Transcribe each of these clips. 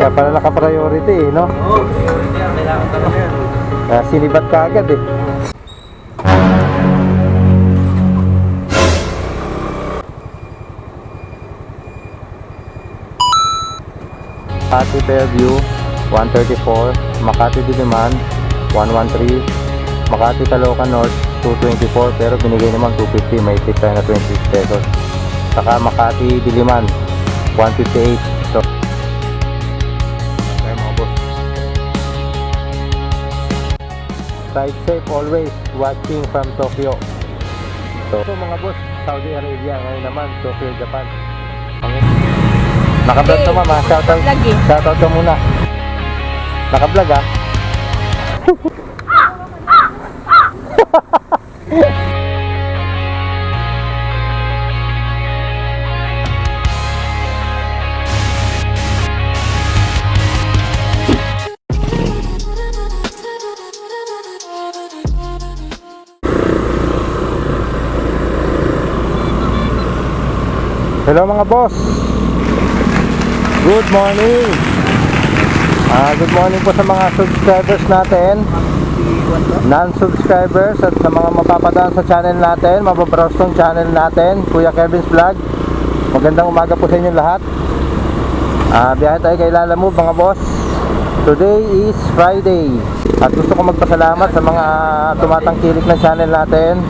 Kaya pala naka-priority eh, no? Oo, priority yan. Kailangan talaga yan. Kaya sinibat ka agad eh. Makati Fairview 134, Makati Diliman 113, Makati Caloocan North 224, pero binigay naman 250, may tip tayo na 26 pesos. Saka Makati Diliman 158. So okay mga boss, ride safe always, watching from Tokyo. So mga boss, Saudi Arabia, ngayon naman Tokyo, Japan. Naka-vlog ka mama, shoutout. Shoutout ka muna. Naka-vlog ah. Hello mga boss. Good morning. Good morning po sa mga subscribers natin, non-subscribers, at sa mga mapapadaan sa channel natin, mababrowse tong channel natin, Kuya Kevin's Vlog. Magandang umaga po sa inyo lahat. Biyahe tayo kay Lala Move mga boss. Today is Friday. At gusto ko magpasalamat sa mga tumatangkilik ng channel natin.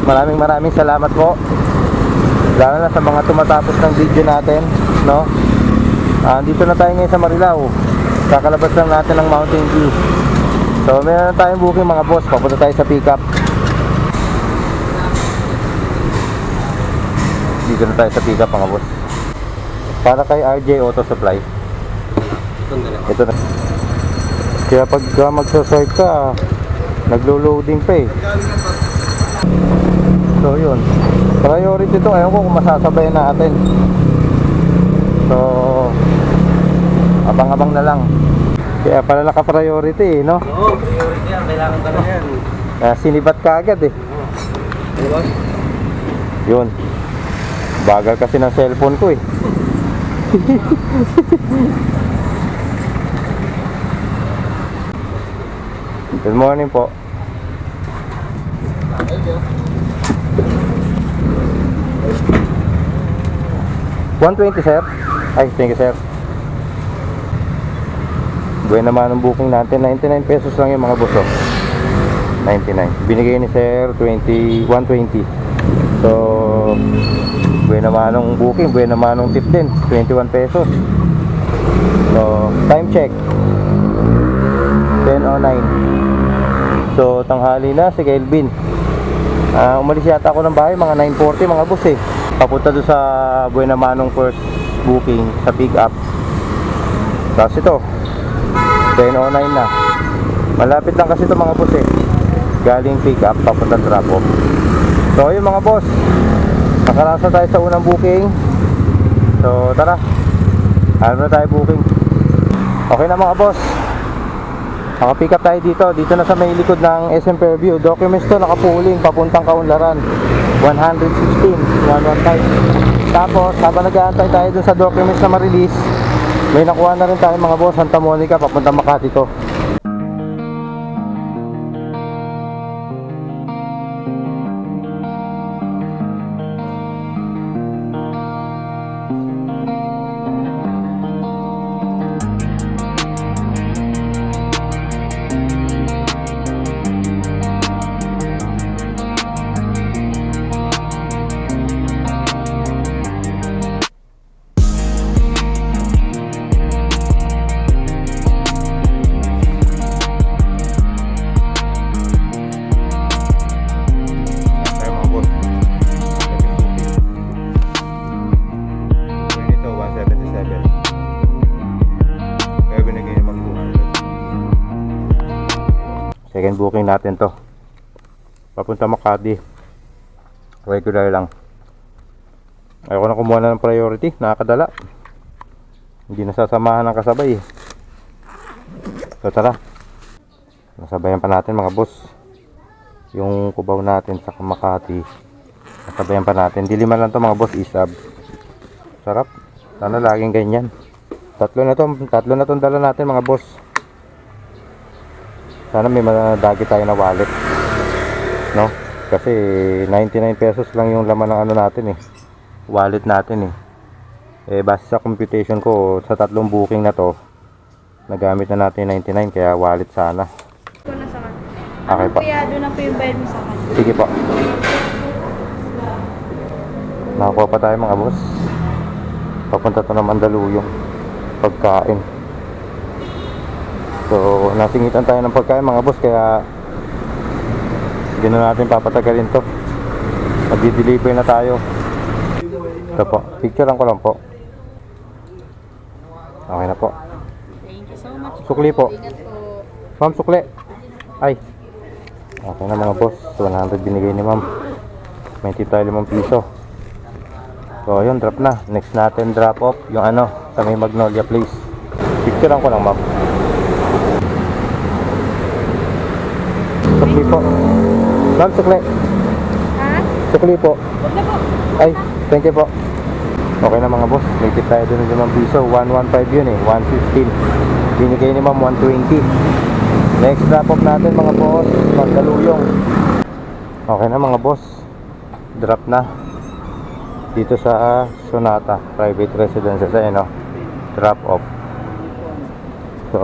Maraming salamat po. Lalo na sa mga tumatapos ng video natin, no? Dito na tayo ngayon sa Marilao. Kakalabas lang natin ng Mountain View. So meron na tayong booking mga boss. Papunta tayo sa pick-up. Dito na tayo sa pick-up mga boss. Para kay RJ Auto Supply. Ito na. Kaya pag magsa-swipe ka, naglo-loading pa eh. So yun, priority to. Ayaw ko kung masasabayan natin. So abang-abang na lang. Kaya pala naka-priority eh, no? Oo, priority yan. Kailangan talaga yan. Kaya sinibat ka agad eh. Diba? Yun. Bagal kasi ng cellphone ko eh. Good morning po. $120 sir. Ay, thank you sir. Buwan naman ang booking natin, 99 pesos lang yung mga boss, oh. 99. Binigay ni sir 120. So buwan naman ang booking, buwan naman ang tip din, 21 pesos. So time check 10:09. So tanghali na si Kelvin. Umalis yata ako ng bahay mga 9:40 mga boss eh. Papunta doon sa Buena Manong first booking sa pick up. Tapos ito 10:09 na. Malapit lang kasi ito mga boss eh. Galing pick up papunta drop off. So yun mga boss, nakarasa tayo sa unang booking. So tara, ano na tayo booking. Okay na mga boss, naka-pick up tayo dito. Dito na sa may likod ng SM Fairview. Documents to nakapuling papuntang Kaunlaran 116 115. Tapos habang nag-aantay tayo dun sa documents na ma-release, may nakuha na rin tayo mga boss, Santa Monica papuntang Makati to. Second booking natin to, papunta Makati, regular lang. Ayoko na kumuha na ng priority, nakakadala, hindi nasasamahan ng kasabay eh. So tara, nasabayan pa natin mga boss yung Cubao natin sa Makati. Nasabayan pa natin, diliman lang to mga boss, isab. Sarap, sana laging ganyan. Tatlo na tong dala natin mga boss. Sana may madagi tayo na wallet. No? Kasi 99 pesos lang yung laman ng ano natin eh. Wallet natin eh. Base sa computation ko, sa tatlong booking na to, nagamit na natin 99 kaya wallet sana. Ko na sa kanya. Okay po. Kaya doon na po yung bayad mo sa kanya. Sige po. Nakakuha pa tayo mga boss. Papunta to ng Mandaluyong. Pagkain. So, nasingitan tayo ng pagkain mga boss kaya hindi na natin papatagalin to. Magdi-deliver na tayo. Ito po. Picturean ko lang po. Okay na po. Thank you so much. Sukli po. Ingat po. Ma'am, sukli. Ay. Okay na mga boss. 100 binigay ni ma'am. May tip tayo 5 piso. So, ayun, drop na. Next natin drop off yung ano, sa may Magnolia Place. Picturean ko lang ma'am. Sukli po. Ma'am, sukli. Ha? Sukli po. Huwag na po. Ay, thank you po. Okay na mga boss. May tip tayo dun ng 5 piso. 115 yun eh. 115. Binigay ni ma'am 120. Next drop off natin mga boss. Mandaluyong. Okay na mga boss. Drop na. Dito sa Sonata Private Residence sa drop off. So,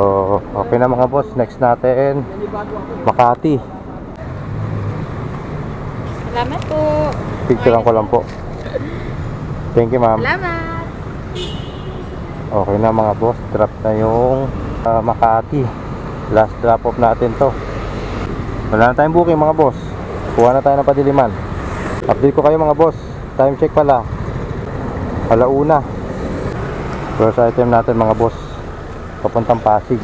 okay na mga boss. Next natin Makati. Salamat po. Picturean ko lang po. Thank you ma'am. Salamat. Okay na mga boss, drop na yung Makati. Last drop off natin to. Wala na tayong booking mga boss. Kuha na tayo ng padiliman. Update ko kayo mga boss. Time check pala. Alauna. First item natin mga boss. Papuntang Pasig.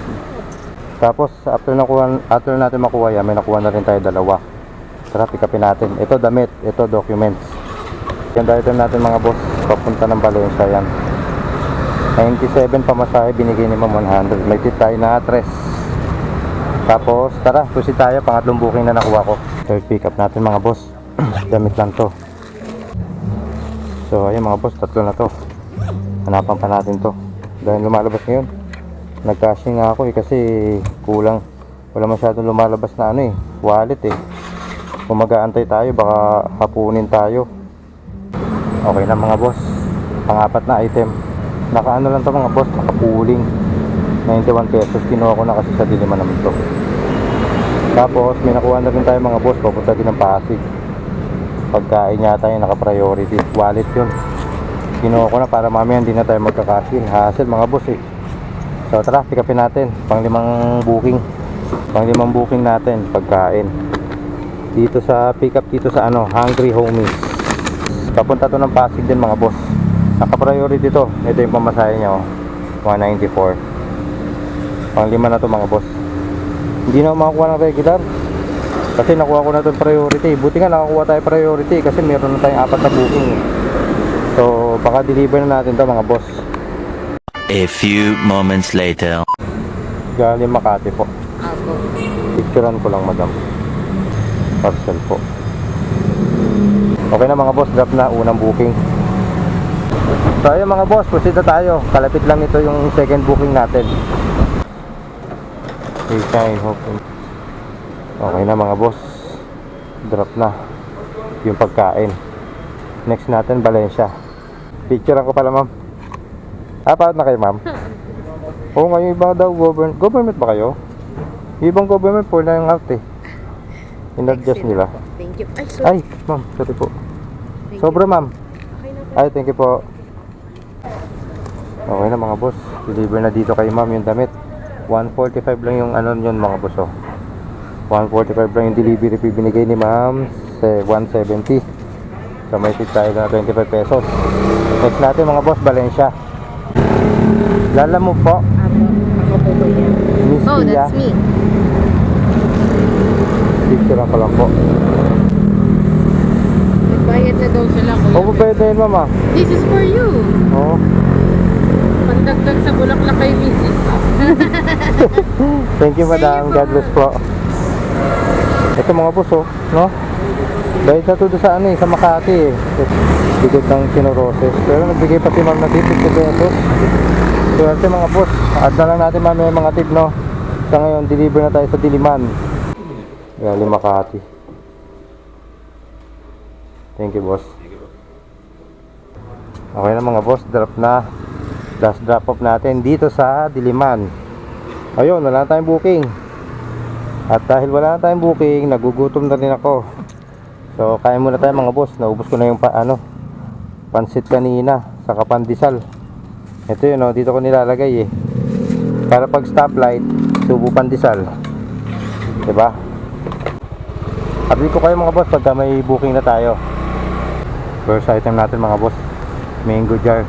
Tapos after natin makuha yan, may nakuha na rin tayo dalawa. Tara, pick upin natin. Ito damit, ito documents. Yung item natin mga boss. Papunta ng Valencia yan. 97 pamasahe, binigay ni ma'am 100. May tip tayo na 3. Tapos tara, proceed tayo. Pangatlong booking na nakuha ko. Third pick up natin mga boss. Damit lang to. So ayun mga boss, tatlo na to. Hanapan pa natin to. Dahil lumalabas ngayon. Nag-cashing nga ako kasi kulang. Wala masyadong lumalabas na wallet eh. Kung mag-aantay tayo, baka hapunin tayo. Okay na mga boss. Pang-apat na item. Naka-ano lang to mga boss, naka-pooling. 91 pesos. Kinuha ko na kasi sa diliman naman to. Tapos may nakuha na rin tayo mga boss. Papunta din ng Pasig. Pagkain yata yung naka-priority. Wallet yun. Kinuha ko na para mamaya hindi na tayo magkakashin. Hassle mga boss eh. So tara, pick upin natin. Pang-limang booking. Pang-limang booking natin. Pagkain. Dito sa pick up dito sa Hungry Homies. Papunta to ng Pasig din mga boss. Naka-priority to. Ito yung pamasahe niya 194. Pang-lima na to mga boss. Hindi na ako makakuha ng regular. Kasi nakuha ko na itong priority. Buti nga nakakuha tayo priority kasi meron na tayong 4 na booking. So baka deliver na natin to mga boss. A few moments later. Galing Makati po. Picturean ko lang madam. Parcel po. Okay na mga boss, drop na unang booking. So ayun mga boss, proceed na tayo. Kalapit lang ito yung second booking natin. Okay na mga boss. Drop na yung pagkain. Next natin Valencia. Picturean ko pala ma'am. Paano na kayo ma'am? Oo nga, yung iba daw government ba kayo? Yung ibang government po na yung out eh. In-adjust nila. Thank you. Ay, sorry. Ay ma'am, sorry po. Sobra ma'am. Okay na po. Ay, thank you po. Okay na mga boss. Deliver na dito kay ma'am yung damit. 145 lang yung yun mga boss 145 lang yung delivery fee binigay ni ma'am. 170. So may tip tayo na 25 pesos. Next natin mga boss, Valencia. Lala mo po. Ako po ba yan? Miss Oh, Tia. that's me. Picture ko lang po. Nagbayad na daw sila. O, pwede yun mama. This is for you. Oo. Pandagdag sa bulaklak kay Mrs. Thank you madam. God bless po. Ito mga boss no? Dahil na to sa sa Makati eh. Bigod ng Chinorosis. Pero nagbigay pati ma'am na tip 50 pesos. Swerte mga boss. Add na lang natin mamaya mga tip, no? Sa ngayon, deliver na tayo sa Diliman. Galing Makati. Thank you, boss. Okay na mga boss, drop na. Last drop off natin dito sa Diliman. Ayun, wala na tayong booking. At dahil wala na tayong booking, nagugutom na rin ako. So, kain muna tayo mga boss. Naubos ko na yung pansit kanina, saka pandesal. Ito yun, oh, dito ko nilalagay eh. Para pag stoplight, subo pandesal. Diba? Update ko kayo mga boss pagka may booking na tayo. First item natin mga boss, mango jar.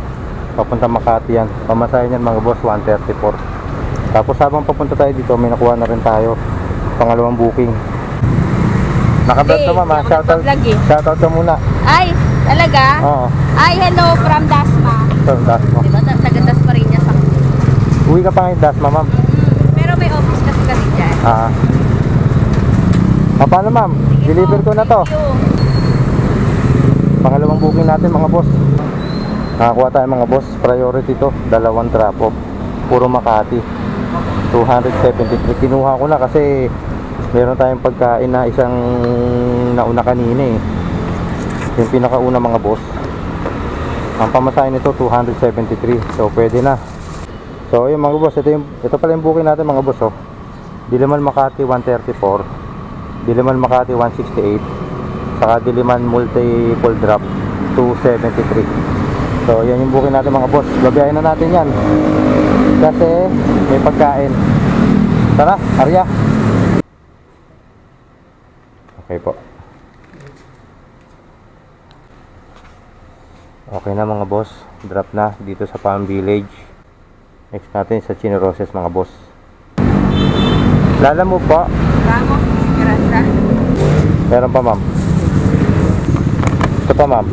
Papunta Makati yan. Pamasahin yan mga boss, 134. Tapos habang papunta tayo dito, may nakuha na rin tayo pangalawang booking. Nakablog ka mama, shoutout ka muna. Ay, talaga? Oo. Ay, hello from Dasma. So, Dasma. Diba, taga-Dasma rin niya sa Uwi ka pa ngayon Dasma ma'am? Pero may office kasi kami dyan. Paano ma'am? Deliver ko na to. Pangalawang booking natin mga boss. Nakakuha tayo mga boss, priority to, dalawang drop off, puro Makati, 273. Kinuha ko na kasi meron tayong pagkain na isang nauna kanina eh, yung pinakauna mga boss. Ang pamasahin nito 273, so pwede na. So yung mga boss, ito pala yung booking natin mga boss, oh. Diliman Makati 134, Diliman Makati 168, saka Diliman multiple drop 273. So yan yung booking natin mga boss. Babiyahin na natin yan kasi may pagkain. Tara, Arya. Okay po. Okay na mga boss. Drop na dito sa Palm Village. Next natin sa Chinaroses mga boss. Lala mo po. Ramos, Esperanza. Meron pa ma'am. Ito pa ma'am.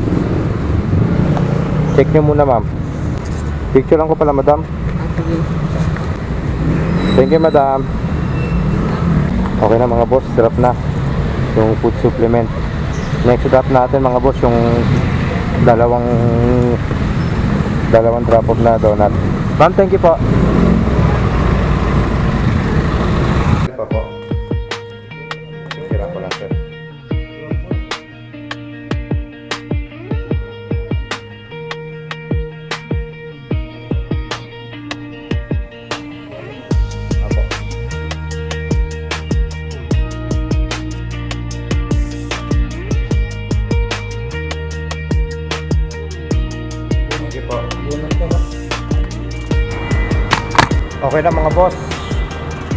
Check nyo muna ma'am. Picture lang ko pala madam. Thank you madam. Okay na mga boss, drop na yung food supplement. Next drop natin mga boss yung dalawang drop off na donut. Ma'am, thank you po. Sira ko lang sir. Okay na mga boss,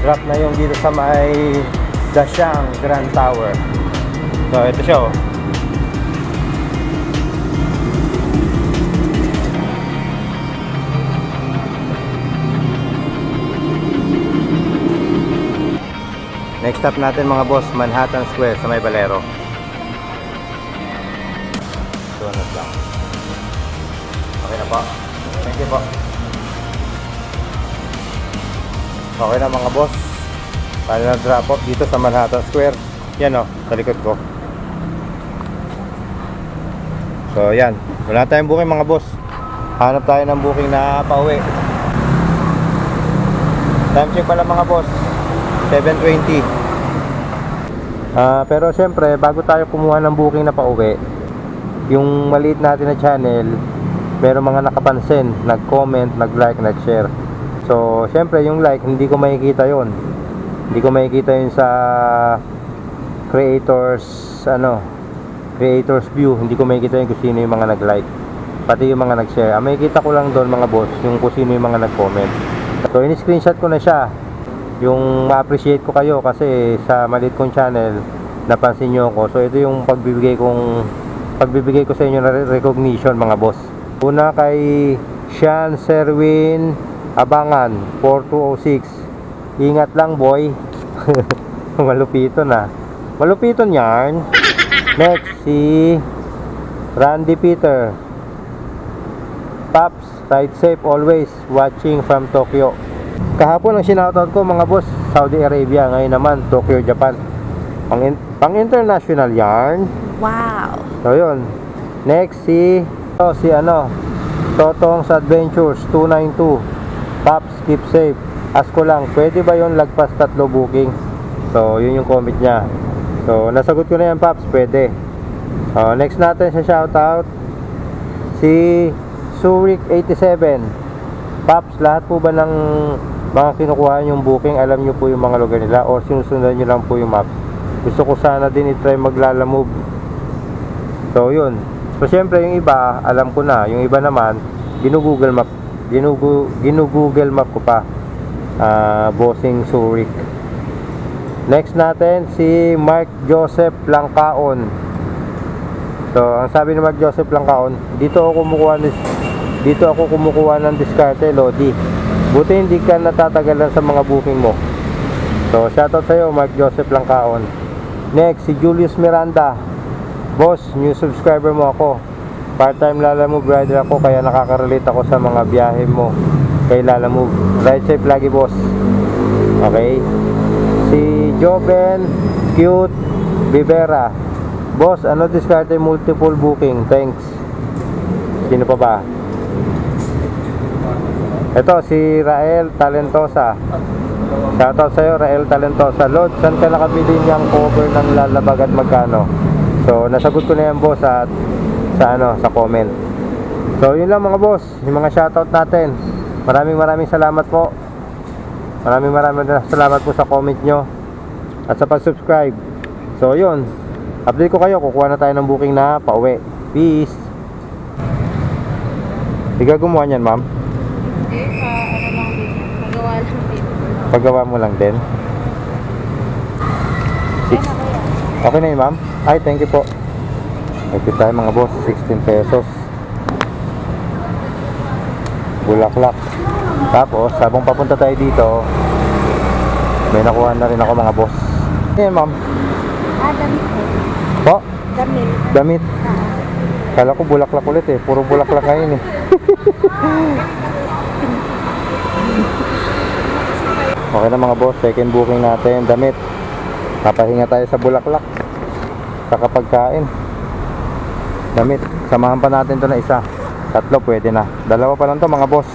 drop na yung dito sa may Dasyang Grand Tower. So ito siya oh. Next stop natin mga boss, Manhattan Square sa may Valero. Donut lang. Okay na po. Thank you po. Okay na mga boss. Final drop off dito sa Manhattan Square. Yan o, sa likod ko. So yan, wala tayong booking mga boss. Hanap tayo ng booking na pauwi. Time check pala mga boss, 7:20. Pero syempre, bago tayo kumuha ng booking na pauwi, yung maliit natin na channel, meron mga nakapansin, nag-comment, nag-like, nag-share. So, syempre yung like, hindi ko makikita yon. Hindi ko makikita yun sa creators view. Hindi ko makikita yun kung sino yung mga nag-like, pati yung mga nag-share. Makikita ko lang doon mga boss, yung kung sino yung mga nag-comment. So, in-screenshot ko na siya. Yung ma-appreciate ko kayo kasi sa maliit kong channel, napansin nyo ako. So, ito yung pagbibigay ko sa inyo na recognition mga boss. Una kay Sean Serwin Abangan 4206. Ingat lang boy. Malupiton na. Malupiton yarn. Next si Randy Peter. Paps, ride safe always. Watching from Tokyo. Kahapon ang sinoutout ko mga boss, Saudi Arabia. Ngayon naman Tokyo, Japan. Pang international yarn. Wow. So yun. Next si Totong's Adventures 292. keep safe. Ask ko lang, pwede ba yung lagpas 3 booking? So, yun yung comment niya. So, nasagot ko na yan, Paps, pwede. Next natin sa shoutout, si Surik87. Paps, lahat po ba ng mga kinukuha yung booking, alam nyo po yung mga lugar nila o sinusundan nyo lang po yung map? Gusto ko sana din i-try maglalamove. So, yun. So, syempre, yung iba, alam ko na. Yung iba naman, ginugoogle map. Ginugoogle map ko pa. Bossing Surik. Next natin si Mark Joseph Langkaon. So ang sabi ni Mark Joseph Langkaon, dito ako kumukuha ng diskarte, Lodi. Buti hindi ka natatagalan sa mga booking mo. So shoutout sa iyo, Mark Joseph Langkaon. Next si Julius Miranda. Boss, new subscriber mo ako. Part-time Lalamove rider ako, kaya nakaka-relate ako sa mga biyahe mo kay Lalamove. Ride safe lagi, boss. Okay. Si Joven Cute Bibera. Boss, ano diskarte multiple booking? Thanks. Sino pa ba? Ito si Rael Talentosa. Shoutout sa'yo, Rael Talentosa. Lord, saan ka nakabili niyang cover ng Lalabag at magkano? So nasagot ko na yan, boss, at sa comment. So yun lang mga boss, yung mga shoutout natin. Maraming salamat po. Maraming salamat po sa comment nyo at sa pag-subscribe. So yun, update ko kayo, kukuha na tayo ng booking na pauwi. Peace. Ikaw gumawa niyan, ma'am? Hindi, ano lang din. Nagawa lang din. Paggawa mo lang din. Ay, na kaya. Okay na yun, ma'am? Ay, thank you po. Thank you tayo mga boss, 16 pesos. Bulaklak. Tapos, habang papunta tayo dito, may nakuha na rin ako mga boss. Ayan, ma'am. Damit po. Po? Damit. Damit. Kala ko bulaklak ulit eh. Puro bulaklak ngayon eh. Okay na mga boss, second booking natin. Damit. Napahinga tayo sa bulaklak. Sa kapagkain. Damit. Samahan pa natin to na isa. 3 pwede na. 2 pa lang to mga boss.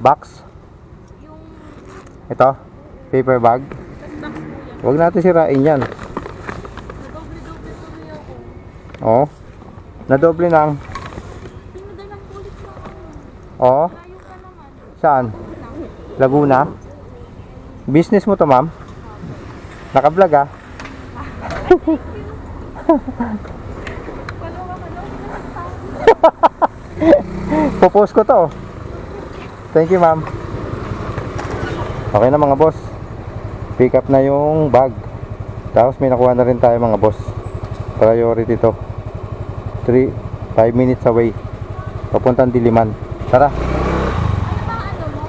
Box. Ito, paper bag. Huwag natin sirain yan. Oo. Nadoble nang. Oo. Saan? Laguna. Business mo to, ma'am? Naka-vlog ah. Popost ko to. Thank you, ma'am. Okay na mga boss. Pick up na yung bag. Tapos may nakuha na rin tayo mga boss. Priority to. 5 minutes away. Papuntang Diliman. Tara. Ano mo?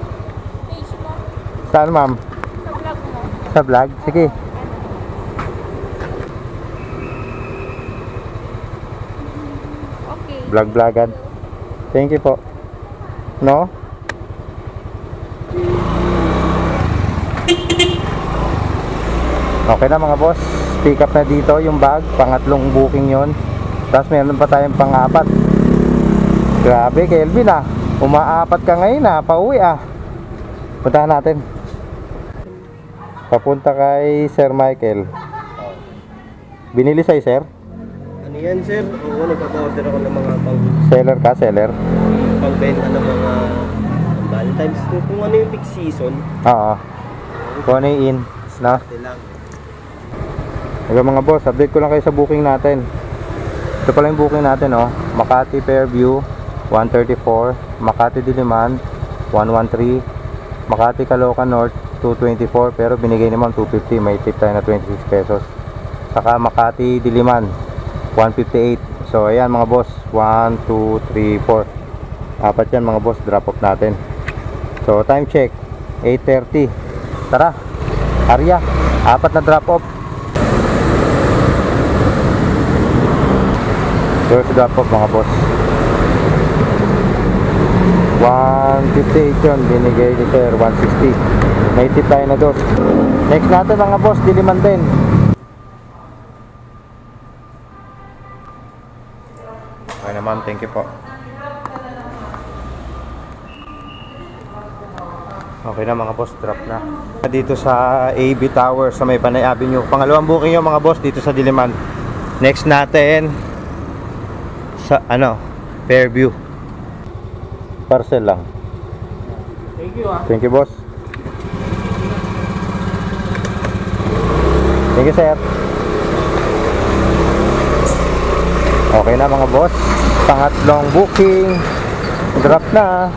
Page mo? Saan, ma'am? Sa vlog mo? Sa vlog? Sige. Okay. Vlog-vlogan. Thank you po. No? Okay na mga boss. Pick up na dito yung bag. Pangatlong booking yon. Tapos meron pa tayong pang-4. Grabe, Kelvin ah. Umaapat ka ngayon ah. Pauwi ah. Puntahan natin. Papunta kay Sir Michael. Binili sa'yo, sir? Ano yan, sir? Oo, nagpapa-order ako ng mga Seller ka, seller? pang-benta ng mga Valentine's Day. Kung ano yung peak season, Oo. Kung ano yung in, na? ate lang. Okay mga boss, update ko lang kayo sa booking natin. Ito pala yung booking natin, oh. Makati Fairview 134, Makati Diliman 113, Makati Caloocan North 224, pero binigay naman 250, may tip tayo na 26 pesos. Saka Makati Diliman 158. So ayan mga boss, 1, 2, 3, 4. Apat yan mga boss, drop off natin. So time check 8:30. Tara, Arya, apat na drop off. First drop off mga boss, 158 yun, binigay ni sir 160. May tip tayo na dos. Next natin mga boss, Diliman din. Okay na ma'am, thank you po. Okay na mga boss, drop na. Dito sa AB Tower sa may Panay Avenue. Pangalawang booking yung mga boss dito sa Diliman. Next natin sa Fairview. Parcel lang. Thank you, ah. Thank you boss. Thank you sir. Okay na mga boss, pangatlong booking, drop na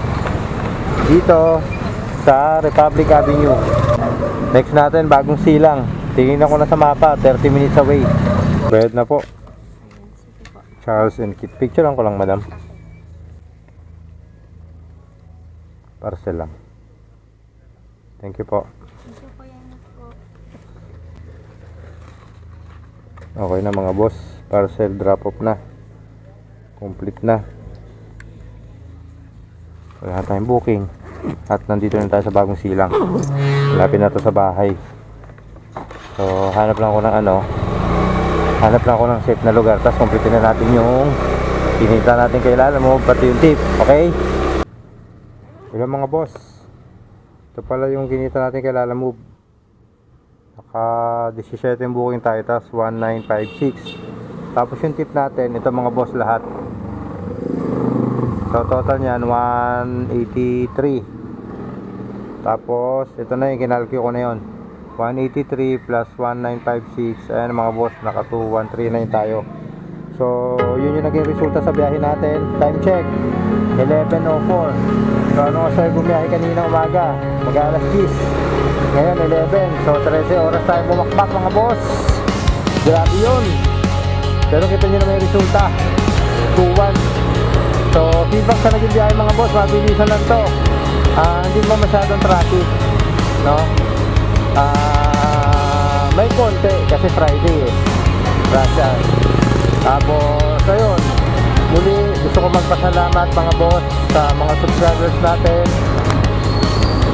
dito sa Republic Avenue. Next natin, bagong silang. Tingin ko na sa mapa, 30 minutes away. Bayad na po. Charles and Kit. Picture lang ko lang madam. Parcel lang. Thank you po. Okay na mga boss, parcel drop off na. Complete na. Wala tayong booking. At nandito na tayo sa bagong silang. Malapit na to sa bahay. So hanap lang ako ng hanap lang ako ng safe na lugar. Tapos complete na natin yung pinita natin kay Lalamove, pati yung tip. Okay? Ilan mga boss, ito pala yung kinita natin kay Lalamove. Naka 17 yung booking tayo, tapos 1956. Tapos yung tip natin, ito mga boss lahat. So total nyan 183. Tapos ito na yung kinalky ko na yun, 183 plus 1956. Ayan mga boss, naka 2139 tayo. So yun yung naging resulta sa biyahe natin. Time check 11:04. So ano kasi bumiyahe kanina umaga, mag-alas 10, ngayon 11. So 13 oras tayo bumakbak mga boss. Grabe yun. Pero kita nyo naman yung resulta, 2-1. So feedback sa naging biyahe mga boss, mabilisan lang to. Hindi mo masyadong traffic, no? May konti kasi Friday Russia. Tapos ayun, muli gusto ko magpasalamat mga boss sa mga subscribers natin.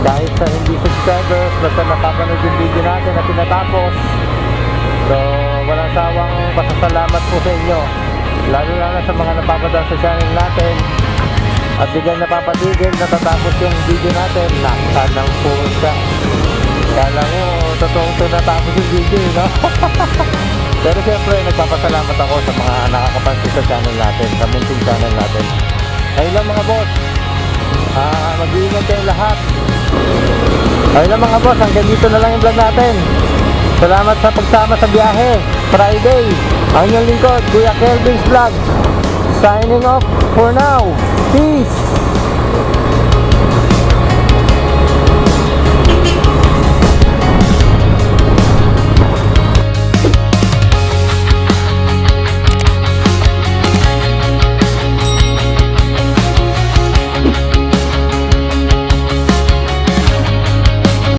Kahit sa hindi subscribers, basta napapanood yung video natin na tinatapos. So walang sawang pasasalamat po sa inyo, lalo na sa mga napapadaan sa channel natin. At biglang napapatigil, natatapos yung video natin, naksan ng pusa. Kala mo, totoong natapos yung video, no? Pero siyempre, nagpapasalamat ako sa mga nakakapansin sa channel natin, sa munting channel natin. Ayun lang mga boss, mag-iingat kayong lahat. Ayun lang mga boss, hanggang dito na lang yung vlog natin. Salamat sa pagsama sa biyahe Friday. Ang inyong lingkod, Kuya Kelvin's Vlog, signing off for now. Peace!